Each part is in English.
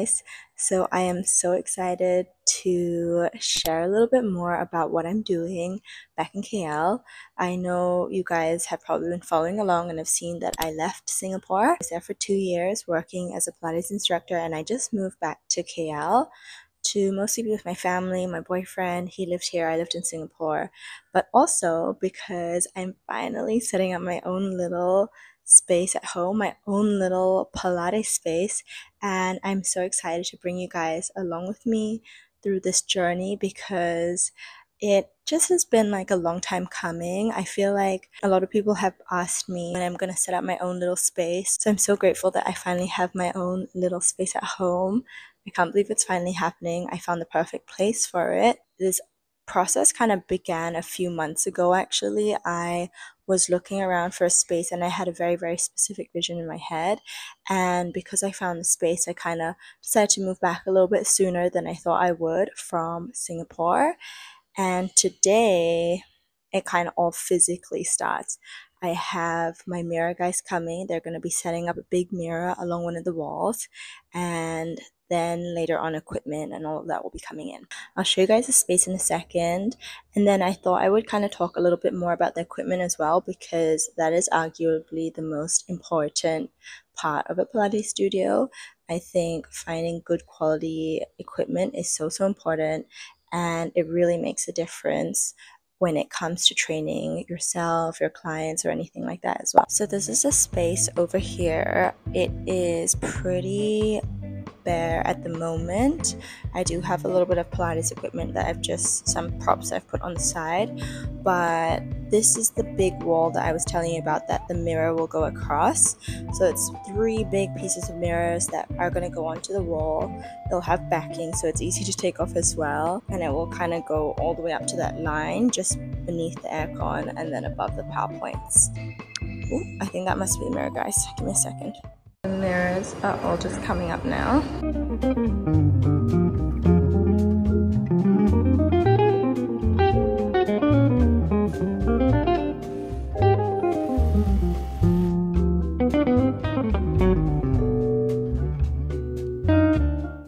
guys. So I am so excited to share a little bit more about what I'm doing back in KL. I know you guys have probably been following along and have seen that I left Singapore. I was there for 2 years working as a Pilates instructor, and I just moved back to KL to mostly be with my family. My boyfriend, he lived here, I lived in Singapore, but also because I'm finally setting up my own little space at home, my own little Pilates space, and I'm so excited to bring you guys along with me through this journey because it just has been like a long time coming. I feel like a lot of people have asked me when I'm going to set up my own little space. So I'm so grateful that I finally have my own little space at home. I can't believe it's finally happening. I found the perfect place for it. This process kind of began a few months ago, actually. I was looking around for a space and I had a very, very specific vision in my head. And because I found the space, I kind of decided to move back a little bit sooner than I thought I would from Singapore. And today, it kind of all physically starts. I have my mirror guys coming. They're going to be setting up a big mirror along one of the walls. And then later on, equipment and all of that will be coming in. I'll show you guys the space in a second. And then I thought I would kind of talk a little bit more about the equipment as well, because that is arguably the most important part of a Pilates studio. I think finding good quality equipment is so important, and it really makes a difference when it comes to training yourself, your clients, or anything like that as well. So this is a space over here. It is pretty bare at the moment. I do have a little bit of Pilates equipment that some props I've put on the side, but this is the big wall that I was telling you about that the mirror will go across. So it's 3 big pieces of mirrors that are going to go onto the wall. They'll have backing, so it's easy to take off as well, and it will kind of go all the way up to that line just beneath the aircon and then above the power points. Ooh, I think that must be the mirror, guys. Give me a second. The mirrors are all just coming up now.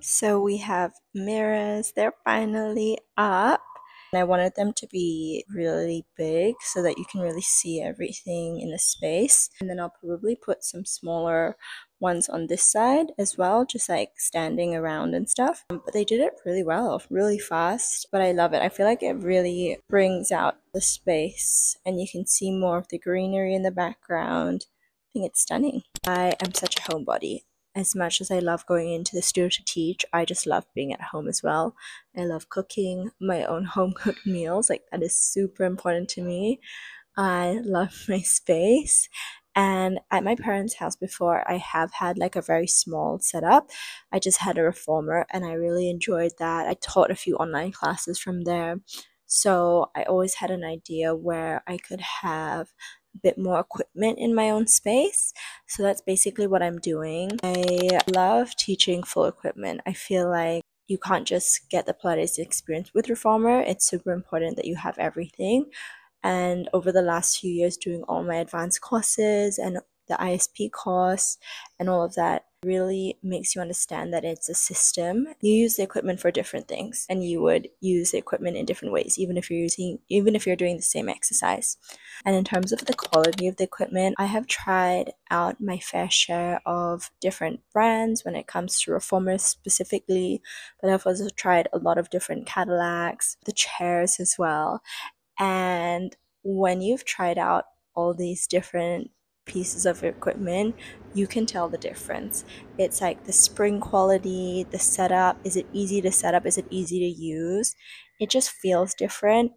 So we have mirrors, they're finally up. And I wanted them to be really big so that you can really see everything in the space. And then I'll probably put some smaller ones on this side as well, just like standing around and stuff. But they did it really well, really fast, but I love it. I feel like it really brings out the space and you can see more of the greenery in the background. I think it's stunning. I am such a homebody. As much as I love going into the studio to teach, I just love being at home as well. I love cooking my own home-cooked meals. Like, that is super important to me. I love my space. And at my parents' house before, I have had like a very small setup. I just had a reformer and I really enjoyed that. I taught a few online classes from there. So I always had an idea where I could have a bit more equipment in my own space. So that's basically what I'm doing. I love teaching full equipment. I feel like you can't just get the Pilates experience with reformer. It's super important that you have everything. And over the last few years, doing all my advanced courses and the ISP course and all of that really makes you understand that it's a system. You use the equipment for different things, and you would use the equipment in different ways, even if you're doing the same exercise. And in terms of the quality of the equipment, I have tried out my fair share of different brands when it comes to reformers specifically, but I've also tried a lot of different Cadillacs, the chairs as well. And when you've tried out all these different pieces of equipment, you can tell the difference. It's like the spring quality, the setup. Is it easy to set up? Is it easy to use? It just feels different.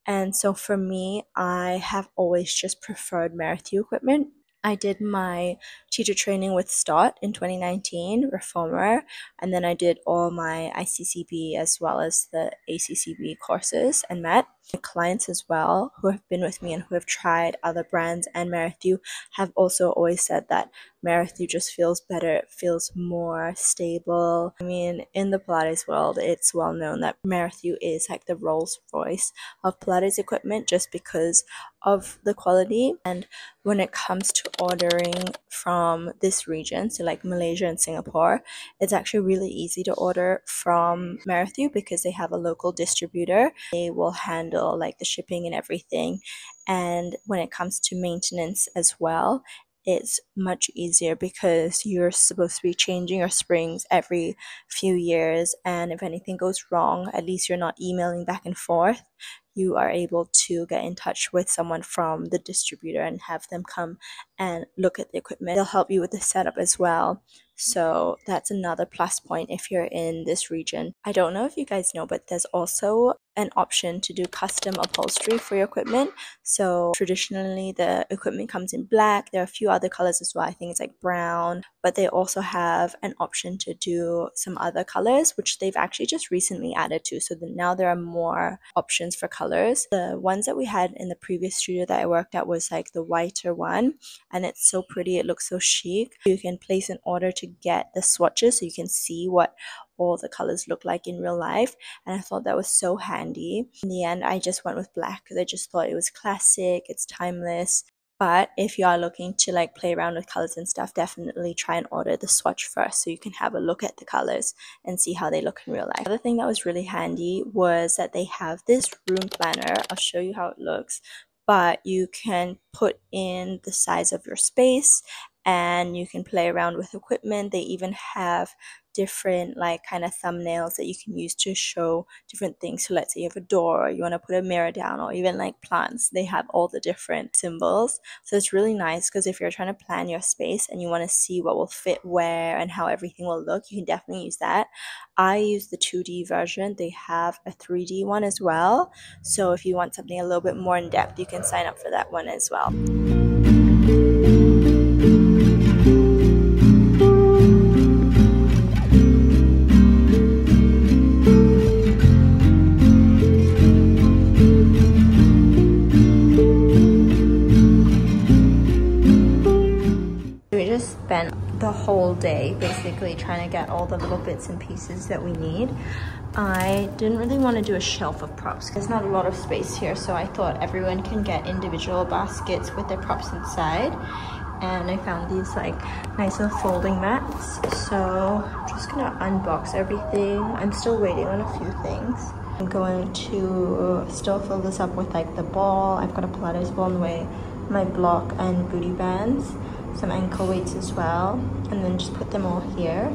And so for me, I have always just preferred Marathon equipment. I did my teacher training with Stott in 2019, reformer, and then I did all my ICCB as well as the ACCB courses and MET. My clients as well who have been with me and who have tried other brands and Marathon have also always said that Marathon just feels better. It feels more stable. I mean, in the Pilates world, it's well known that Marathon is like the Rolls Royce of Pilates equipment just because of the quality. And when it comes to ordering from this region, so like Malaysia and Singapore, it's actually really easy to order from Marathon because they have a local distributor. They will handle like the shipping and everything. And when it comes to maintenance as well, it's much easier because you're supposed to be changing your springs every few years, and if anything goes wrong, at least you're not emailing back and forth. You are able to get in touch with someone from the distributor and have them come and look at the equipment. They'll help you with the setup as well. So that's another plus point if you're in this region. I don't know if you guys know, but there's also an option to do custom upholstery for your equipment. So traditionally the equipment comes in black. There are a few other colors as well. I think it's like brown, but they also have an option to do some other colors, which they've actually just recently added to. So now there are more options for colors. The ones that we had in the previous studio that I worked at was like the whiter one, and it's so pretty. It looks so chic. You can place an order to get the swatches so you can see what all the colors look like in real life, and I thought that was so handy. In the end, I just went with black because I just thought it was classic, it's timeless. But if you are looking to like play around with colors and stuff, definitely try and order the swatch first so you can have a look at the colors and see how they look in real life. The other thing that was really handy was that they have this room planner. I'll show you how it looks, but you can put in the size of your space and you can play around with equipment. They even have different like kind of thumbnails that you can use to show different things. So let's say you have a door, or you want to put a mirror down, or even like plants, they have all the different symbols. So it's really nice because if you're trying to plan your space and you want to see what will fit where and how everything will look, you can definitely use that. I use the 2D version. They have a 3D one as well, so if you want something a little bit more in depth, you can sign up for that one as well. Spent the whole day basically trying to get all the little bits and pieces that we need. I didn't really want to do a shelf of props. There's not a lot of space here, so I thought everyone can get individual baskets with their props inside. And I found these like nice little folding mats. So I'm just gonna unbox everything. I'm still waiting on a few things. I'm going to still fill this up with like the ball. I've got a Pilates ball in the way, my block and booty bands, some ankle weights as well, and then just put them all here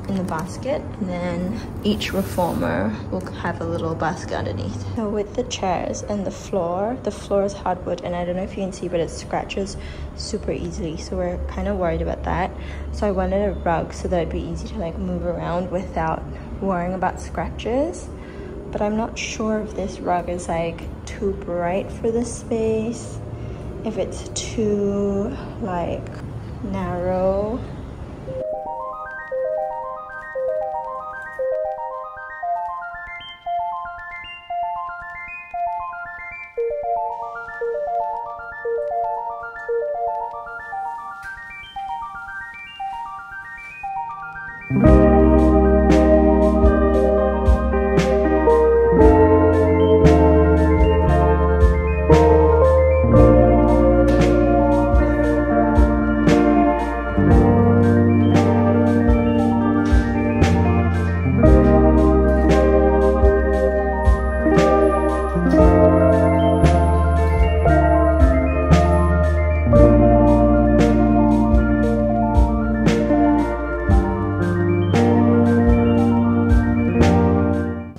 in the basket, and then each reformer will have a little basket underneath. So with the chairs and the floor is hardwood, and I don't know if you can see, but it scratches super easily, so we're kind of worried about that. So I wanted a rug so that it'd be easy to like move around without worrying about scratches. But I'm not sure if this rug is like too bright for this space, if it's too like narrow.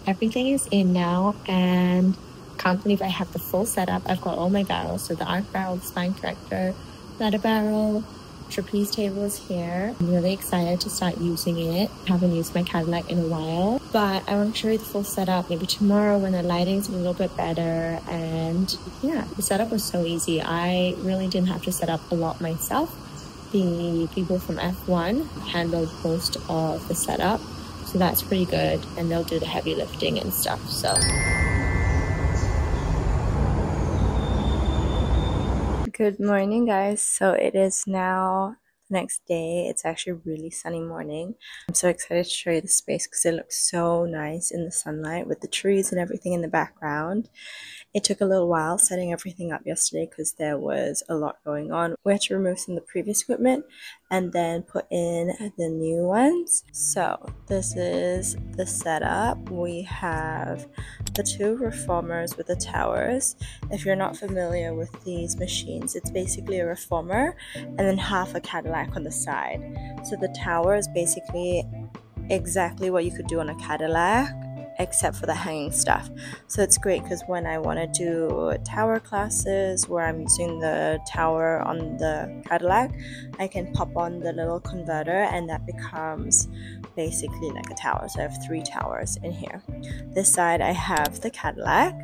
Everything is in now, and can't believe I have the full setup. I've got all my barrels, so the arc barrel, the spine corrector, ladder barrel, trapeze table is here. I'm really excited to start using it. Haven't used my Cadillac in a while, but I want to show you the full setup maybe tomorrow when the lighting's a little bit better. And yeah, the setup was so easy. I really didn't have to set up a lot myself. The people from F1 handled most of the setup, so that's pretty good, and they'll do the heavy lifting and stuff. So Good morning, guys. So it is now the next day. It's actually a really sunny morning. I'm so excited to show you the space because it looks so nice in the sunlight with the trees and everything in the background. It took a little while setting everything up yesterday because there was a lot going on. We had to remove some of the previous equipment and then put in the new ones. So this is the setup. We have the two reformers with the towers. If you're not familiar with these machines, it's basically a reformer and then half a Cadillac on the side. So the tower is basically exactly what you could do on a Cadillac except for the hanging stuff. So it's great because when I want to do tower classes where I'm using the tower on the Cadillac, I can pop on the little converter and that becomes basically like a tower. So I have 3 towers in here. This side I have the Cadillac,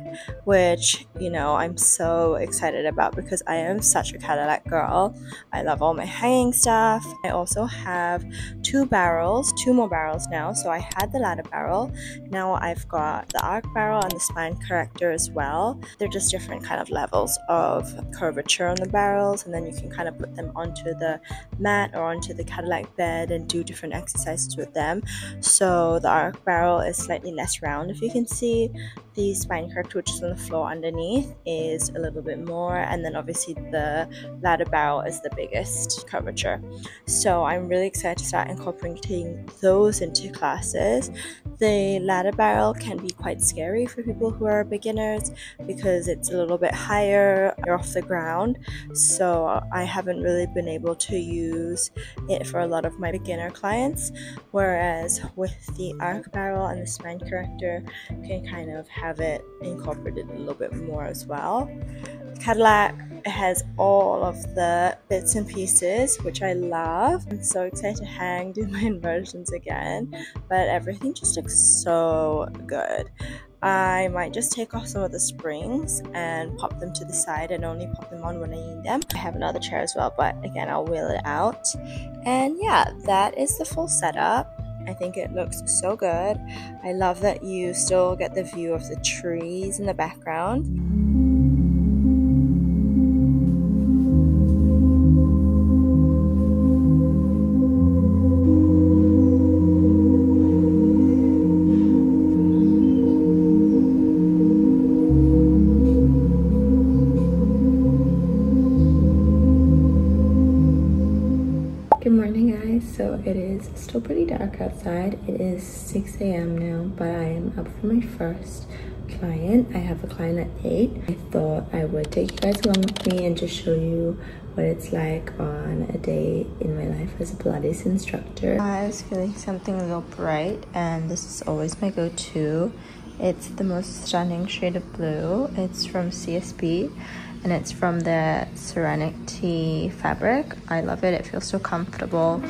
which I'm so excited about because I am such a Cadillac girl. I love all my hanging stuff. I also have 2 more barrels now. So I had the ladder barrel. Now I've got the arc barrel and the spine corrector as well. They're just different kind of levels of curvature on the barrels, and then you can kind of put them onto the mat or onto the Cadillac bed and do different exercises with them. So the arc barrel is slightly less round, if you can see. The spine corrector, which is on the floor underneath, is a little bit more, and then obviously the ladder barrel is the biggest curvature. So I'm really excited to start incorporating those into classes. The ladder barrel can be quite scary for people who are beginners because it's a little bit higher off the ground. So I haven't really been able to use it for a lot of my beginner clients. Whereas with the arc barrel and the spine corrector, you can kind of have it incorporated a little bit more as well. Cadillac has all of the bits and pieces, which I love. I'm so excited to do my inversions again, but everything just looks so good. I might just take off some of the springs and pop them to the side and only pop them on when I need them. I have another chair as well, but again, I'll wheel it out. And yeah, that is the full setup. I think it looks so good. I love that you still get the view of the trees in the background. Good morning, guys. So it is still pretty dark outside. It is 6 a.m. now, but I am up for my first client. I have a client at 8. I thought I would take you guys along with me and just show you what it's like on a day in my life as a Pilates instructor. I was feeling something a little bright, and this is always my go-to. It's the most stunning shade of blue. It's from CSB. And it's from the Serenity fabric. I love it. It feels so comfortable.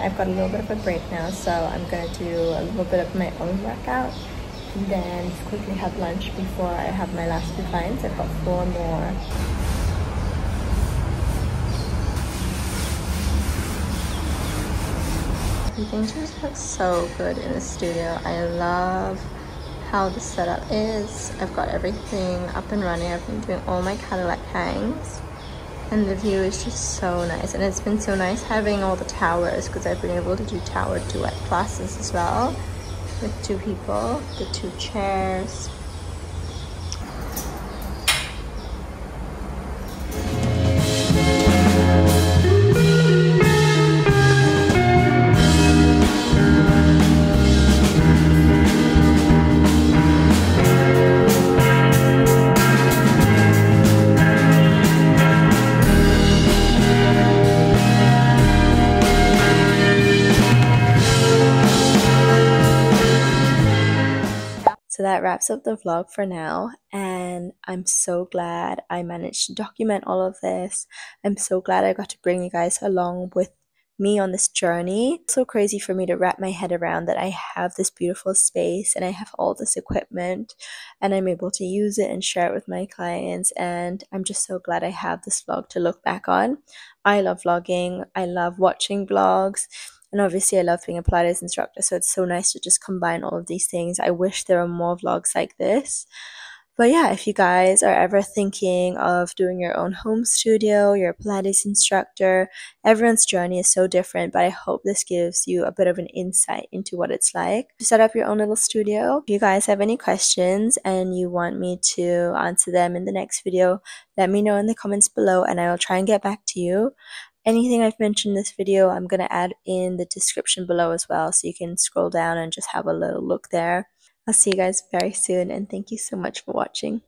I've got a little bit of a break now, so I'm going to do a little bit of my own workout and then just quickly have lunch before I have my last 2 clients. I've got 4 more. Everything just looks so good in the studio. I love how the setup is. I've got everything up and running. I've been doing all my Cadillac hangs. And the view is just so nice, and it's been so nice having all the towers because I've been able to do tower duet classes as well with 2 people, the 2 chairs. So that wraps up the vlog for now, and I'm so glad I managed to document all of this. I'm so glad I got to bring you guys along with me on this journey. It's so crazy for me to wrap my head around that I have this beautiful space and I have all this equipment and I'm able to use it and share it with my clients, and I'm just so glad I have this vlog to look back on. I love vlogging, I love watching vlogs, and obviously, I love being a Pilates instructor, so it's so nice to just combine all of these things. I wish there were more vlogs like this. But yeah, if you guys are ever thinking of doing your own home studio, you're a Pilates instructor, everyone's journey is so different, but I hope this gives you a bit of an insight into what it's like to set up your own little studio. If you guys have any questions and you want me to answer them in the next video, let me know in the comments below and I will try and get back to you. Anything I've mentioned in this video, I'm going to add in the description below as well, so you can scroll down and just have a little look there. I'll see you guys very soon, and thank you so much for watching.